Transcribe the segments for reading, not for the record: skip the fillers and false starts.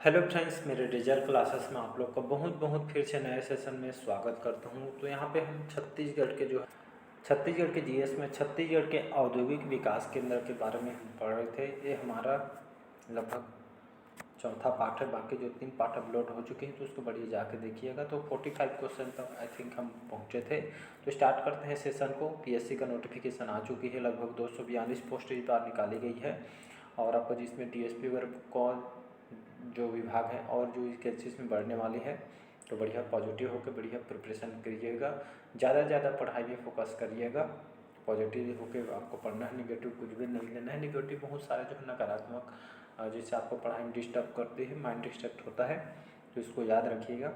Hello friends, मेरे result classes में आप लोग का बहुत बहुत फिर से नए सेशन में स्वागत करता हूं। तो यहाँ पे हम छत्तीसगढ़ के जीएस में छत्तीसगढ़ के औद्योगिक विकास केंद्र के बारे में हम पढ़ रहे थे। ये हमारा लगभग चौथा पार्ट है। बाकी जो 3 पार्ट अपलोड हो चुके हैं तो उसको बढ़िया जाके देखिएगा। तो 45 क्वेश्चन तक आई थिंक हम पहुँचे थे। तो स्टार्ट करते हैं सेशन को। पीएससी का नोटिफिकेशन आ चुकी है, लगभग 242 पोस्ट इस बार निकाली गई है। और आपका जिसमें डीएसपी वर्ग कौन जो विभाग है और जो इसके चीज़ में बढ़ने वाली है, तो बढ़िया पॉजिटिव होकर बढ़िया प्रिपरेशन करिएगा। ज़्यादा से ज़्यादा पढ़ाई में फोकस करिएगा। पॉजिटिव होकर आपको पढ़ना है, निगेटिव कुछ भी नहीं लेना है। निगेटिव बहुत सारे जो है नकारात्मक जिससे आपको पढ़ाई में डिस्टर्ब करती है, माइंड डिस्ट्रैक्ट होता है, तो इसको याद रखिएगा।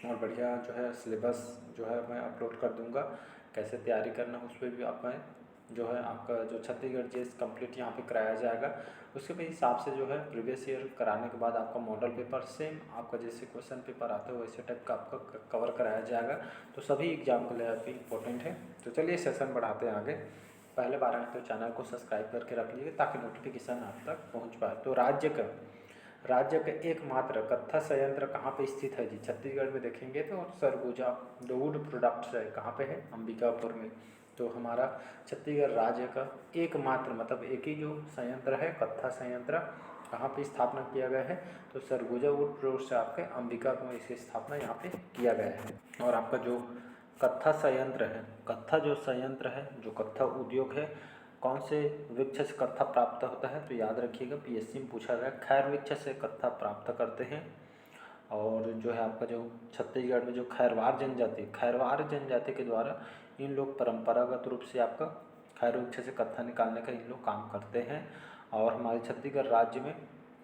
और बढ़िया जो है सिलेबस जो है मैं अपलोड कर दूंगा, कैसे तैयारी करना उस पर भी आप मैं जो है आपका जो छत्तीसगढ़ जीएस कंप्लीट यहाँ पे कराया जाएगा। उसके भी हिसाब से जो है प्रीवियस ईयर कराने के बाद आपका मॉडल पेपर सेम आपका जैसे क्वेश्चन पेपर आता है वैसे टाइप का आपका कवर कराया जाएगा। तो सभी एग्जाम के लिए आपकी इम्पोर्टेंट है। तो चलिए सेशन बढ़ाते हैं आगे। पहले बार आए तो चैनल को सब्सक्राइब करके रख लीजिए ताकि नोटिफिकेशन आप तक पहुँच पाए। तो राज्य का एकमात्र कत्था संयंत्र कहाँ पे स्थित है जी? छत्तीसगढ़ में देखेंगे तो सरगुजा जो वुड प्रोडक्ट्स है कहाँ पे है? अंबिकापुर में। तो हमारा छत्तीसगढ़ राज्य का एकमात्र मतलब एक ही जो संयंत्र है कत्था संयंत्र कहाँ पे स्थापना किया गया है? तो सरगुजा वुड प्रोडक्ट्स से आपके अंबिकापुर में इसकी स्थापना यहाँ पे किया गया है। और आपका जो कत्था संयंत्र है, कत्था जो संयंत्र है, जो कत्था उद्योग है, कौन से वृक्ष से कत्था प्राप्त होता है? तो याद रखिएगा, पीएससी में पूछा गया। खैर वृक्ष से कत्था प्राप्त करते हैं। और जो है आपका जो छत्तीसगढ़ में जो खैरवार जनजाति के द्वारा इन लोग परंपरागत रूप से आपका खैर वृक्ष से कत्था निकालने का इन लोग काम करते हैं। और हमारे छत्तीसगढ़ राज्य में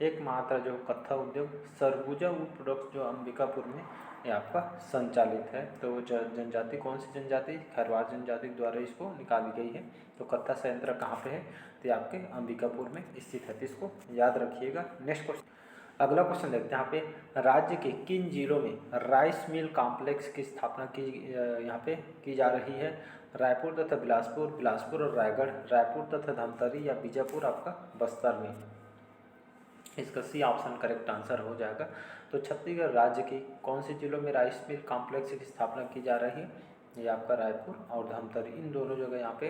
एकमात्र जो कत्था उद्योग सरगुजा वुड प्रोडक्ट्स जो अंबिकापुर में ये आपका संचालित है। तो जनजाति कौन सी जनजाति? खैरवार जनजाति द्वारा इसको निकाली गई है। तो कत्था संयंत्र कहाँ पे है? तो ये आपके अंबिकापुर में स्थित है। तो इसको याद रखिएगा। नेक्स्ट क्वेश्चन, अगला क्वेश्चन देखते हैं। यहाँ पे राज्य के किन जिलों में राइस मिल कॉम्प्लेक्स की स्थापना की यहाँ पे की जा रही है? रायपुर तथा बिलासपुर और रायगढ़, रायपुर तथा धमतरी या बीजापुर आपका बस्तर में। इसका सी ऑप्शन करेक्ट आंसर हो जाएगा। तो छत्तीसगढ़ राज्य की कौन से जिलों में राइस मिल कॉम्प्लेक्स की स्थापना की जा रही है? ये आपका रायपुर और धमतरी, इन दोनों जगह यहाँ पे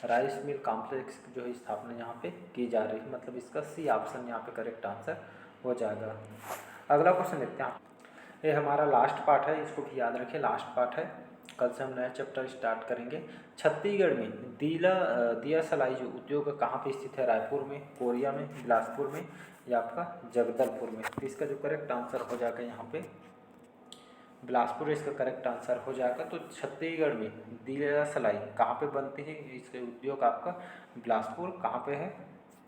राइस मिल कॉम्प्लेक्स जो है स्थापना यहाँ पे की जा रही है। मतलब इसका सी ऑप्शन यहाँ पे करेक्ट आंसर हो जाएगा। अगला क्वेश्चन देखते हैं। ये हमारा लास्ट पार्ट है, इसको भी याद रखें, लास्ट पार्ट है। कल से हम नया चैप्टर स्टार्ट करेंगे। छत्तीसगढ़ में दिया सलाई जो उद्योग कहाँ पे स्थित है? रायपुर में, कोरिया में, बिलासपुर में या आपका जगदलपुर में। तो इसका जो करेक्ट आंसर हो जाएगा यहाँ पे बिलासपुर इसका करेक्ट आंसर हो जाएगा। तो छत्तीसगढ़ में दिया सलाई कहाँ पे बनती है? इसके उद्योग आपका बिलासपुर कहाँ पे है?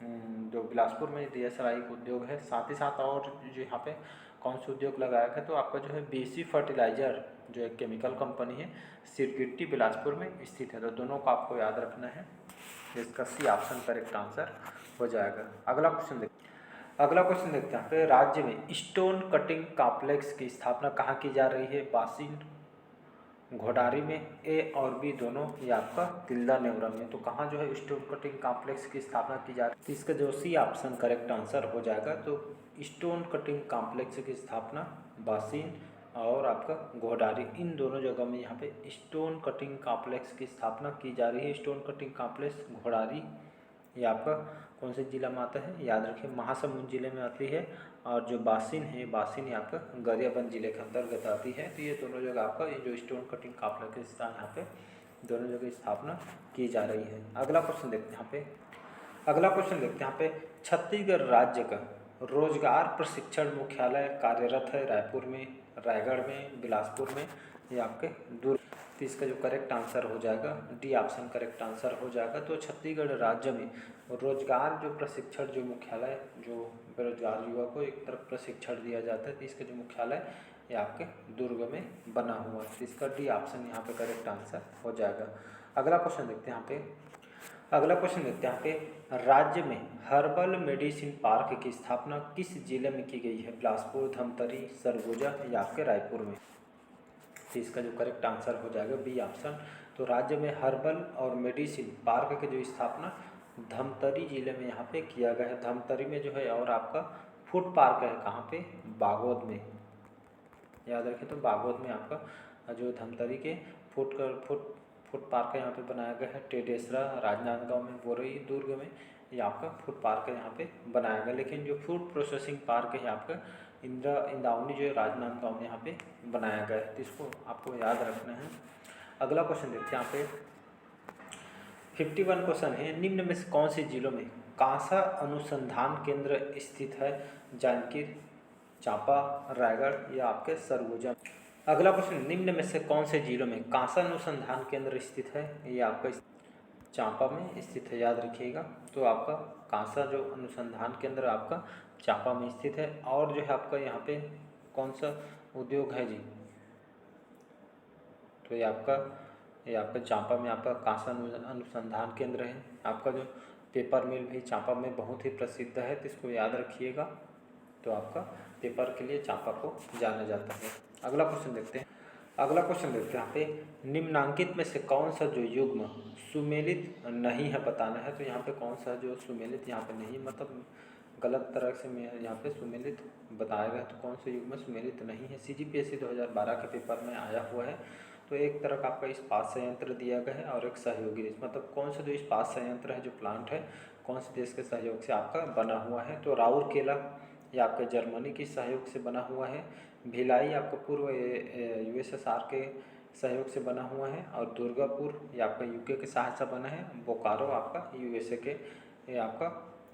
जो बिलासपुर में दिया सलाई उद्योग है। साथ ही साथ और जो यहाँ पे कौन सा उद्योग लगाया गया? तो आपका जो है बीसी फर्टिलाइजर जो एक केमिकल कंपनी है, सिरगिट्टी बिलासपुर में स्थित है। तो दोनों को आपको याद रखना है। इसका सी ऑप्शन करेक्ट आंसर हो जाएगा। अगला क्वेश्चन देखते हैं। पे राज्य में स्टोन कटिंग कॉम्प्लेक्स की स्थापना कहाँ की जा रही है? बासिन घोडारी में, ए और बी दोनों, ये आपका तिल्दा नेवरा में। तो कहाँ जो है स्टोन कटिंग कॉम्प्लेक्स की स्थापना की जा रही है? तो इसका जो सी ऑप्शन करेक्ट आंसर हो जाएगा। तो स्टोन कटिंग कॉम्प्लेक्स की स्थापना बासिन और आपका घोडारी, इन दोनों जगह में यहाँ पे स्टोन कटिंग कॉम्प्लेक्स की स्थापना की जा रही है। स्टोन कटिंग कॉम्प्लेक्स घोडारी ये आपका कौन से जिला में आता है? याद रखिए, महासमुंद जिले में आती है। और जो बासिन है, बासिन ये आपका गरियाबंद जिले के अंतर्गत आती है। तो ये दोनों जगह आपका ये जो स्टोन कटिंग कॉम्प्लेक्स के स्थान यहाँ पे दोनों जगह स्थापना की जा रही है। अगला क्वेश्चन देखते हैं यहाँ पे छत्तीसगढ़ राज्य का रोजगार प्रशिक्षण मुख्यालय कार्यरत है रायपुर में, रायगढ़ में, बिलासपुर में या आपके दुर्ग। तो इसका जो करेक्ट आंसर हो जाएगा डी ऑप्शन करेक्ट आंसर हो जाएगा। तो छत्तीसगढ़ राज्य में रोजगार जो प्रशिक्षण जो मुख्यालय जो बेरोजगार युवा को एक तरफ प्रशिक्षण दिया जाता है, तो इसका जो मुख्यालय ये आपके दुर्ग में बना हुआ है। तो इसका डी ऑप्शन यहाँ पे करेक्ट आंसर हो जाएगा। अगला क्वेश्चन देखते हैं यहाँ पे राज्य में हर्बल मेडिसिन पार्क की स्थापना किस जिले में की गई है? बिलासपुर, धमतरी, सरगुजा या आपके रायपुर में। तो इसका जो करेक्ट आंसर हो जाएगा बी ऑप्शन। तो राज्य में हर्बल और मेडिसिन पार्क की जो स्थापना धमतरी जिले में यहाँ पे किया गया है। धमतरी में जो है और आपका फूड पार्क है कहाँ पे, बागोद में, याद रखें। तो बागोद में आपका जो धमतरी के फूड पार्क है यहाँ पे बनाया गया है। टेडेसरा राजनांदगांव में, बोरई दुर्ग में ये आपका फूड पार्क है यहाँ पे बनाया गया। लेकिन जो फूड प्रोसेसिंग पार्क है आपका इंदावनी जो है राजनांदगांव में यहाँ पे बनाया गया है। तो इसको आपको याद रखना है। अगला क्वेश्चन देखते हैं यहाँ पे 51 क्वेश्चन है, निम्न में से कौन से जिलों में कांसा अनुसंधान केंद्र स्थित है? जांजगीर चांपा, रायगढ़ या आपके सरगुजा। अगला क्वेश्चन, निम्न में से कौन से जिलों में कांसा अनुसंधान केंद्र स्थित है? ये आपका चांपा में स्थित है, याद रखिएगा। तो आपका कांसा जो अनुसंधान केंद्र आपका चांपा में स्थित है। और जो है आपका यहाँ पे कौन सा उद्योग है जी, तो ये आपका चांपा में आपका कांसा अनुसंधान केंद्र है। आपका जो पेपर मिल भी चांपा में बहुत ही प्रसिद्ध है, तो इसको याद रखिएगा। तो आपका पेपर के लिए चांपा को जाना जाता है। अगला क्वेश्चन देखते हैं यहाँ पे निम्नांकित में से कौन सा जो युग्म सुमेलित नहीं है बताना है। तो यहाँ पे कौन सा जो सुमेलित यहाँ पे नहीं, मतलब गलत तरह से मैं यहाँ पे सुमेलित बताया गया। तो कौन सा युग्म सुमेलित नहीं है? CGPSC 2012 के पेपर में आया हुआ है। तो एक तरह का आपका इस्पात संयंत्र दिया गया है और एक सहयोगी देश, मतलब कौन सा जो इस्पात संयंत्र है, जो प्लांट है, कौन से देश के सहयोग से आपका बना हुआ है? तो राउरकेला ये आपका जर्मनी के सहयोग से बना हुआ है। भिलाई आपका पूर्व USSR के सहयोग से बना हुआ है। और दुर्गापुर ये आपका UK के सहायता बना है। बोकारो आपका USA के ये आपका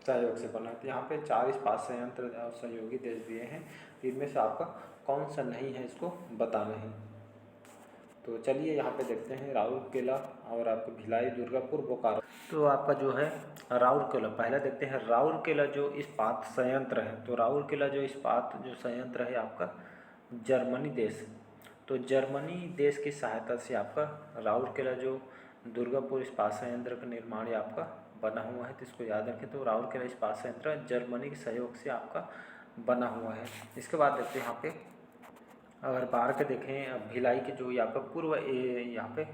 सहयोग से बना है। तो यहाँ पे 4 इस्पात संयंत्र और सहयोगी देश दिए हैं। इनमें से आपका कौन सा नहीं है, इसको बताना है। तो चलिए यहाँ पे देखते हैं राउरकेला और आपको भिलाई, दुर्गापुर, बोकारो। तो आपका जो है राउरकेला, पहले देखते हैं राउरकेला जो इस्पात संयंत्र है। तो राउरकेला जो इस्पात जो संयंत्र है आपका जर्मनी देश, तो जर्मनी देश की सहायता से आपका राउरकेला जो दुर्गापुर इस्पात संयंत्र का निर्माण आपका बना हुआ है। तो इसको याद रखें। तो राउरकेला इस्पात संयंत्र जर्मनी के सहयोग से आपका बना हुआ है। इसके बाद देखते हैं यहाँ पे, अगर बाहर के देखें भिलाई के जो यहाँ पर पूर्व यहाँ पे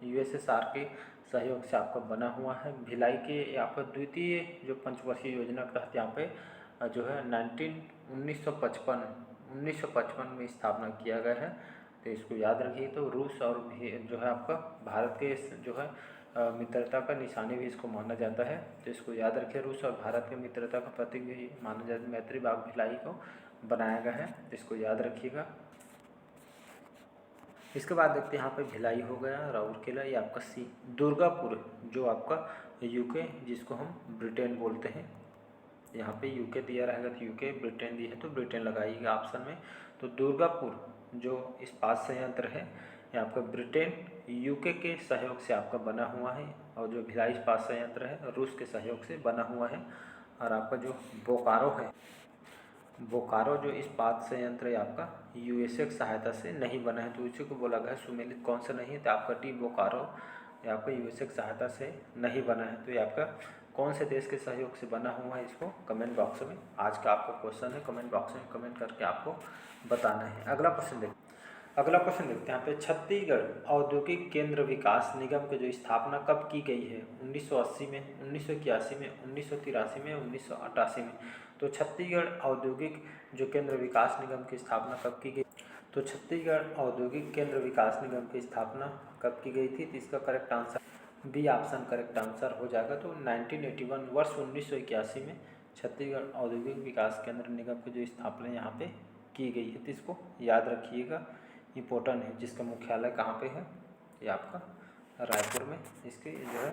USSR के सहयोग से आपका बना हुआ है। भिलाई के यहाँ पर द्वितीय जो पंचवर्षीय योजना के तहत यहाँ पे जो है 1955 में स्थापना किया गया है। तो इसको याद रखिए। तो रूस और जो है आपका भारत के जो है मित्रता का निशानी भी इसको माना जाता है। तो इसको याद रखिए, रूस और भारत के मित्रता का प्रतीक भी माना जाता है। मैत्री बाग भिलाई को बनाया गया है, इसको याद रखिएगा। इसके बाद देखते हैं यहाँ पे भिलाई हो गया, राउरकेला ये आपका C। दुर्गापुर जो आपका UK जिसको हम ब्रिटेन बोलते हैं, यहाँ पे UK दिया रहेगा तो UK, ब्रिटेन दी है तो ब्रिटेन लगाइएगा ऑप्शन में। तो दुर्गापुर जो इस्पात संयंत्र है ये आपका ब्रिटेन UK के सहयोग से आपका बना हुआ है। और जो भिलाई इस्पात संयंत्र है रूस के सहयोग से बना हुआ है। और आपका जो बोकारो है, बोकारो जो इस्पात संयंत्र है आपका USA की सहायता से नहीं बना है। तो उसी को बोला गया सुमेलित कौन सा नहीं है? तो आपका D बोकारो ये आपका USA की सहायता से नहीं बना है। तो ये आपका कौन से देश के सहयोग से बना हुआ है, इसको कमेंट बॉक्स में, आज का आपका क्वेश्चन है, कमेंट बॉक्स में कमेंट करके आपको बताना है। अगला क्वेश्चन देखते हैं यहाँ पे छत्तीसगढ़ औद्योगिक केंद्र विकास निगम की जो स्थापना कब की गई है? 1980 में, 1981 में, 1983 में, 1988 में। तो छत्तीसगढ़ औद्योगिक जो केंद्र विकास निगम की स्थापना कब की गई? तो छत्तीसगढ़ औद्योगिक केंद्र विकास निगम की स्थापना कब की गई थी? तो इसका correct answer B option correct answer हो जाएगा। तो 1981 वर्ष 1981 में छत्तीसगढ़ औद्योगिक विकास केंद्र निगम की जो स्थापना यहाँ पे की गई है। तो इसको याद रखिएगा, इम्पोर्टेंट है। जिसका मुख्यालय कहाँ पे है? ये आपका रायपुर में इसके जो है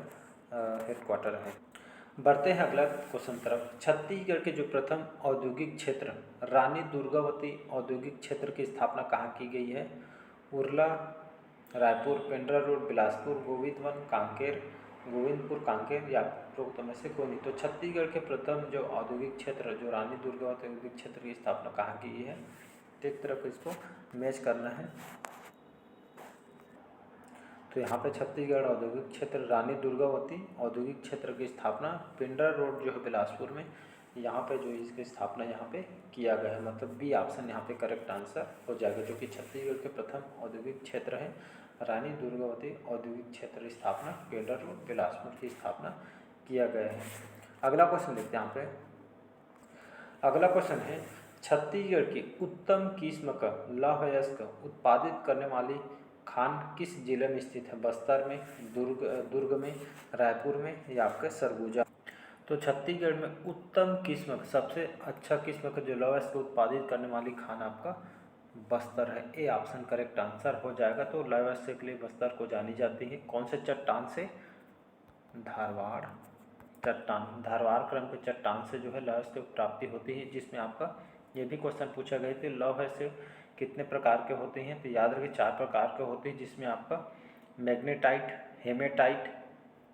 हेडक्वार्टर है। बढ़ते हैं अगला क्वेश्चन तरफ। छत्तीसगढ़ के जो प्रथम औद्योगिक क्षेत्र रानी दुर्गावती औद्योगिक क्षेत्र की स्थापना कहाँ की गई है? उरला, रायपुर, पेंड्रा रोड, बिलासपुर, गोविंदवन, कांकेर, गोविंदपुर, कांकेर या उपरोक्त में से कोई नहीं। तो छत्तीसगढ़ के प्रथम जो औद्योगिक क्षेत्र जो रानी दुर्गावती औद्योगिक क्षेत्र की स्थापना कहाँ की है? तो एक तरफ इसको मैच करना है। तो यहाँ पे छत्तीसगढ़ औद्योगिक क्षेत्र रानी दुर्गावती औद्योगिक क्षेत्र की स्थापना पेंड्रा रोड जो है बिलासपुर में, यहाँ पे जो इसकी स्थापना यहाँ पे किया गया है। मतलब B ऑप्शन यहाँ पे करेक्ट आंसर हो जाएगा, जो कि छत्तीसगढ़ के प्रथम औद्योगिक क्षेत्र है रानी दुर्गावती औद्योगिक क्षेत्र की स्थापना पेंड्रा रोड बिलासपुर की स्थापना किया गया है। अगला क्वेश्चन देखते हैं यहाँ पे। अगला क्वेश्चन है, छत्तीसगढ़ की उत्तम किस्म का लौह अयस्क उत्पादित करने वाली खान किस जिले में स्थित है? बस्तर में, दुर्ग में, रायपुर में या आपका सरगुजा? तो छत्तीसगढ़ में उत्तम किस्म का, सबसे अच्छा किस्म का जो लौह अयस्क उत्पादित करने वाली खान आपका बस्तर है। ए ऑप्शन करेक्ट आंसर हो जाएगा। तो लौह अयस्क के लिए बस्तर को जानी जाती है। कौन से चट्टान से? धारवाड़ चट्टान, धारवाड़ क्रम के चट्टान से जो है लौह अयस्क की प्राप्ति होती है। जिसमें आपका ये भी क्वेश्चन पूछा गया था, लौह अयस्क कितने प्रकार के होते हैं? तो याद रखिए 4 प्रकार के होते हैं, जिसमें आपका मैग्नेटाइट, हेमेटाइट,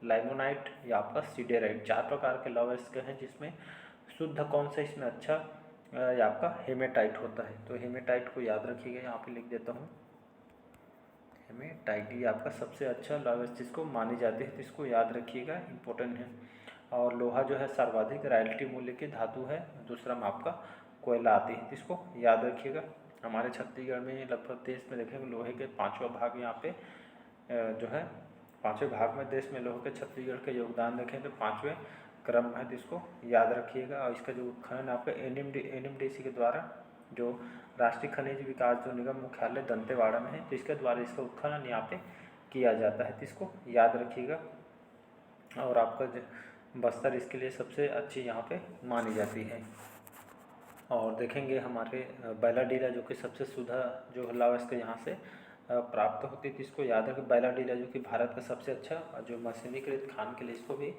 लाइमोनाइट या आपका सिडेराइट, 4 प्रकार के लौह अयस्क हैं। जिसमें शुद्ध कौन सा इसमें अच्छा या आपका हेमेटाइट होता है। तो हेमेटाइट को याद रखिएगा, यहाँ पे लिख देता हूँ हेमेटाइट, ये आपका सबसे अच्छा लौह अयस्क जिसको मानी जाती है, तो इसको याद रखिएगा, इंपॉर्टेंट है। और लोहा जो है सर्वाधिक रॉयल्टी मूल्य की धातु है। दूसरा में आपका कोयला आती है, इसको याद रखिएगा। हमारे छत्तीसगढ़ में लगभग देश में देखेंगे लोहे के 5वां भाग यहाँ पे जो है 5वें भाग में देश में लोहे के छत्तीसगढ़ का योगदान देखें तो 5वें क्रम है, तो इसको याद रखिएगा। और इसका जो उत्खनन आपका NMDC के द्वारा, जो राष्ट्रीय खनिज विकास जो निगम मुख्यालय दंतेवाड़ा में है, तो इसके द्वारा इसका उत्खनन यहाँ पे किया जाता है, तो इसको याद रखिएगा। और आपका बस्तर इसके लिए सबसे अच्छी यहाँ पे मानी जाती है। और देखेंगे हमारे बैलाडीला जो कि सबसे शुद्ध जो लौह अयस्क यहाँ से प्राप्त होती है, तो इसको याद रखें। बैलाडीला जो कि भारत का सबसे अच्छा जो मशीनीकृत खान के लिए इसको भी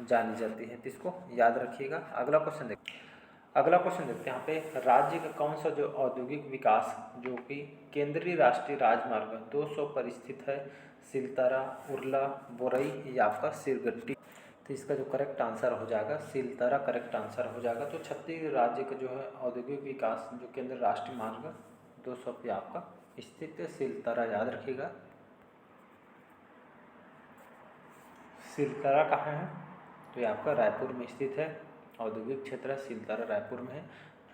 जानी जाती है, तो इसको याद रखिएगा। अगला क्वेश्चन देखते हैं यहाँ पे, राज्य का कौन सा जो औद्योगिक विकास जो कि केंद्रीय राष्ट्रीय राजमार्ग 200 पर स्थित है? सिलतारा, उरला, बोरई या आपका सिरगट्टी? तो इसका जो करेक्ट आंसर हो जाएगा सिलतारा करेक्ट आंसर हो जाएगा। तो छत्तीसगढ़ राज्य का जो है औद्योगिक विकास जो केंद्र राष्ट्रीय मार्ग 200 पे आपका स्थित है, सिलतारा याद रखिएगा। सिलतारा कहाँ है? तो ये आपका रायपुर में स्थित है। औद्योगिक क्षेत्र है सिलतारा, रायपुर में है।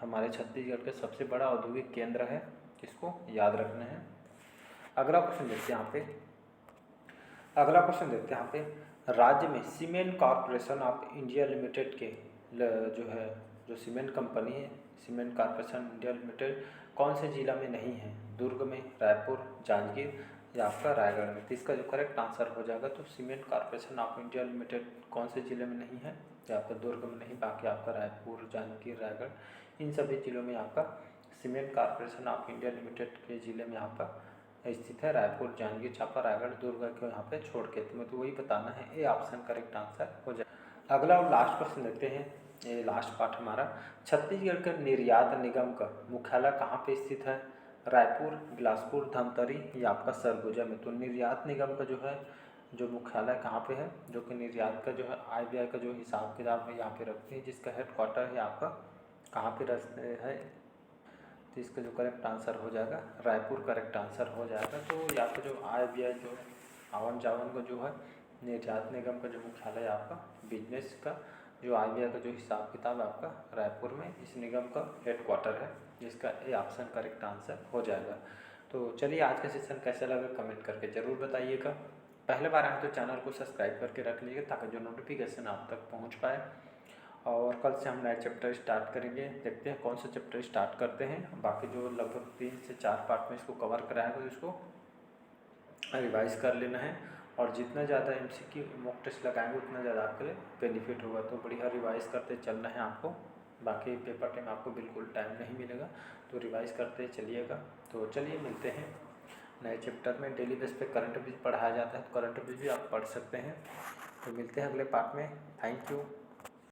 हमारे छत्तीसगढ़ का सबसे बड़ा औद्योगिक केंद्र है, इसको याद रखना है। अगला क्वेश्चन देखते हैं यहाँ पे, राज्य में cement corporation of India limited के जो है जो सीमेंट कंपनी है, सीमेंट कॉरपोरेशन इंडिया लिमिटेड कौन से जिला में नहीं है? दुर्ग में, रायपुर, जांजगीर या आपका रायगढ़ में? तो इसका जो करेक्ट आंसर हो जाएगा, तो cement corporation of India limited कौन से जिले में नहीं है? या आपका दुर्ग में नहीं, बाकी आपका रायपुर, जांजगीर, रायगढ़, इन सभी जिलों में आपका cement corporation of India limited के जिले में आपका स्थित है। रायपुर, जांजगीर चांपा, रायगढ़, दुर्ग को यहाँ पे छोड़ के तुम्हें तो वही बताना है। ए ऑप्शन करेक्ट आंसर हो जाए। अगला और लास्ट क्वेश्चन देखते हैं, ये लास्ट पार्ट हमारा। छत्तीसगढ़ के निर्यात निगम का मुख्यालय कहाँ पे स्थित है? रायपुर, बिलासपुर, धमतरी या आपका सरगुजा में? तो निर्यात निगम का जो है जो मुख्यालय कहाँ पे है, जो कि निर्यात का जो है आय व्यय का जो हिसाब किताब है यहाँ पे रखते हैं, जिसका हेडक्वार्टर है आपका कहाँ पे रखते है? तो इसका जो करेक्ट आंसर हो जाएगा रायपुर करेक्ट आंसर हो जाएगा। तो यहाँ पे जो आय व्यय जो आवन जावन का जो है निर्यात निगम का जो मुख्यालय आपका बिजनेस का जो आय व्यय का जो हिसाब किताब आपका रायपुर में इस निगम का हेडक्वार्टर है, जिसका ए ऑप्शन करेक्ट आंसर हो जाएगा। तो चलिए आज का सेशन कैसा लगा कमेंट करके ज़रूर बताइएगा। पहले बार आए तो चैनल को सब्सक्राइब करके रख लीजिए ताकि जो नोटिफिकेशन आप तक पहुँच पाए। और कल से हम नया चैप्टर स्टार्ट करेंगे, देखते हैं कौन सा चैप्टर स्टार्ट करते हैं। बाकी जो लगभग 3 से 4 पार्ट में इसको कवर कराएगा, तो इसको रिवाइज कर लेना है। और जितना ज़्यादा MCQ मॉक टेस्ट लगाएंगे उतना ज़्यादा आपके लिए बेनिफिट होगा। तो बढ़िया रिवाइज करते चलना है आपको। बाकी पेपर टाइम आपको बिल्कुल टाइम नहीं मिलेगा, तो रिवाइज करते चलिएगा। तो चलिए मिलते हैं नए चैप्टर में। डेली बेस पे करंट अफेयर्स पढ़ाया जाता है, तो करंट अफेयर्स भी आप पढ़ सकते हैं। तो मिलते हैं अगले पार्ट में। Thank you.